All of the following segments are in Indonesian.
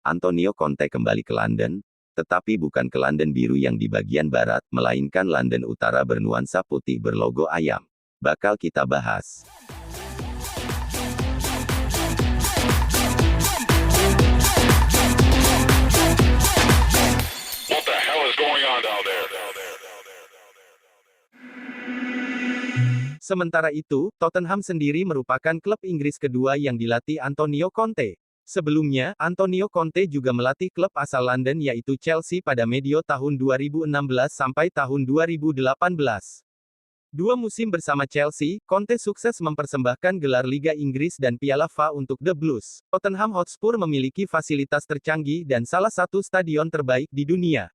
Antonio Conte kembali ke London, tetapi bukan ke London biru yang di bagian barat, melainkan London utara bernuansa putih berlogo ayam. Bakal kita bahas. What the hell is going on down there? Sementara itu, Tottenham sendiri merupakan klub Inggris kedua yang dilatih Antonio Conte. Sebelumnya, Antonio Conte juga melatih klub asal London yaitu Chelsea pada medio tahun 2016 sampai tahun 2018. Dua musim bersama Chelsea, Conte sukses mempersembahkan gelar Liga Inggris dan Piala FA untuk The Blues. Tottenham Hotspur memiliki fasilitas tercanggih dan salah satu stadion terbaik di dunia.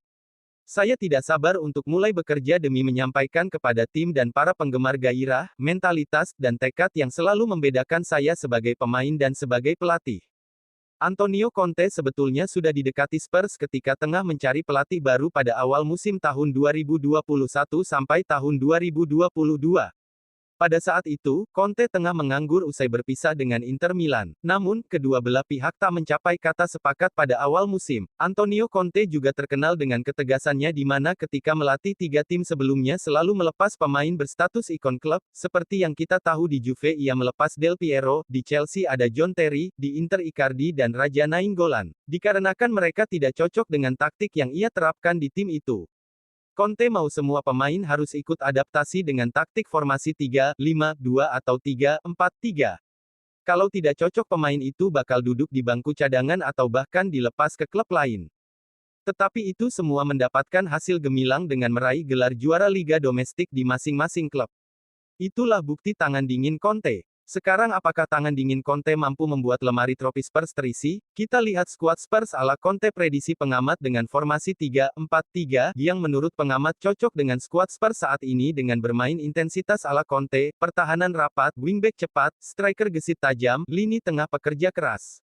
Saya tidak sabar untuk mulai bekerja demi menyampaikan kepada tim dan para penggemar gairah, mentalitas, dan tekad yang selalu membedakan saya sebagai pemain dan sebagai pelatih. Antonio Conte sebetulnya sudah didekati Spurs ketika tengah mencari pelatih baru pada awal musim tahun 2021 sampai tahun 2022. Pada saat itu, Conte tengah menganggur usai berpisah dengan Inter Milan. Namun, kedua belah pihak tak mencapai kata sepakat pada awal musim. Antonio Conte juga terkenal dengan ketegasannya di mana ketika melatih tiga tim sebelumnya selalu melepas pemain berstatus ikon klub, seperti yang kita tahu di Juve ia melepas Del Piero, di Chelsea ada John Terry, di Inter Icardi dan Raja Nainggolan. Dikarenakan mereka tidak cocok dengan taktik yang ia terapkan di tim itu. Conte mau semua pemain harus ikut adaptasi dengan taktik formasi 3-5-2 atau 3-4-3. Kalau tidak cocok pemain itu bakal duduk di bangku cadangan atau bahkan dilepas ke klub lain. Tetapi itu semua mendapatkan hasil gemilang dengan meraih gelar juara liga domestik di masing-masing klub. Itulah bukti tangan dingin Conte. Sekarang apakah tangan dingin Conte mampu membuat lemari trofi Spurs terisi? Kita lihat skuad Spurs ala Conte prediksi pengamat dengan formasi 3-4-3, yang menurut pengamat cocok dengan skuad Spurs saat ini dengan bermain intensitas ala Conte, pertahanan rapat, wingback cepat, striker gesit tajam, lini tengah pekerja keras.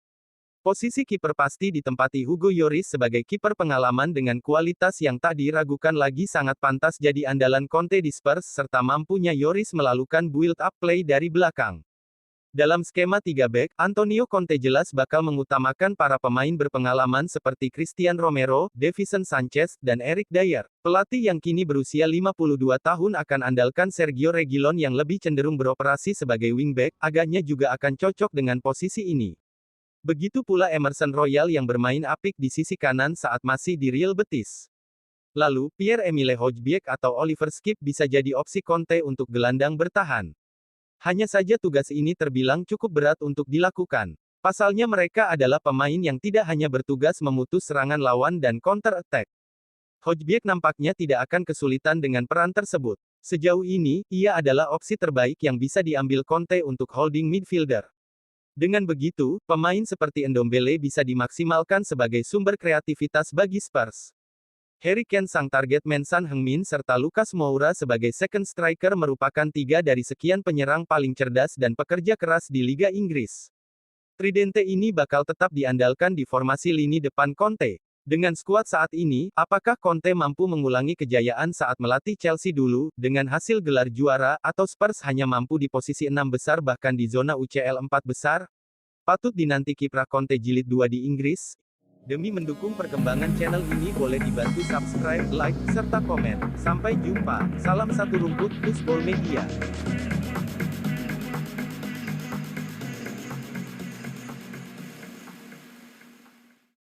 Posisi kiper pasti ditempati Hugo Lloris sebagai kiper pengalaman dengan kualitas yang tak diragukan lagi sangat pantas jadi andalan Conte di Spurs serta mampunya Lloris melakukan build-up play dari belakang. Dalam skema 3 back, Antonio Conte jelas bakal mengutamakan para pemain berpengalaman seperti Christian Romero, Davinson Sanchez, dan Eric Dier. Pelatih yang kini berusia 52 tahun akan andalkan Sergio Reguilon yang lebih cenderung beroperasi sebagai wingback, agaknya juga akan cocok dengan posisi ini. Begitu pula Emerson Royal yang bermain apik di sisi kanan saat masih di Real Betis. Lalu, Pierre-Emile Hojbjerg atau Oliver Skip bisa jadi opsi Conte untuk gelandang bertahan. Hanya saja tugas ini terbilang cukup berat untuk dilakukan. Pasalnya mereka adalah pemain yang tidak hanya bertugas memutus serangan lawan dan counter-attack. Hojbjerg nampaknya tidak akan kesulitan dengan peran tersebut. Sejauh ini, ia adalah opsi terbaik yang bisa diambil Conte untuk holding midfielder. Dengan begitu, pemain seperti Ndombele bisa dimaksimalkan sebagai sumber kreativitas bagi Spurs. Harry Kane sang target man Son Heung-min serta Lucas Moura sebagai second striker merupakan tiga dari sekian penyerang paling cerdas dan pekerja keras di Liga Inggris. Tridente ini bakal tetap diandalkan di formasi lini depan Conte. Dengan skuad saat ini, apakah Conte mampu mengulangi kejayaan saat melatih Chelsea dulu, dengan hasil gelar juara, atau Spurs hanya mampu di posisi 6 besar bahkan di zona UCL 4 besar? Patut dinanti kiprah Conte jilid 2 di Inggris. Demi mendukung perkembangan channel ini boleh dibantu subscribe, like, serta komen. Sampai jumpa. Salam satu rumput, Football Media.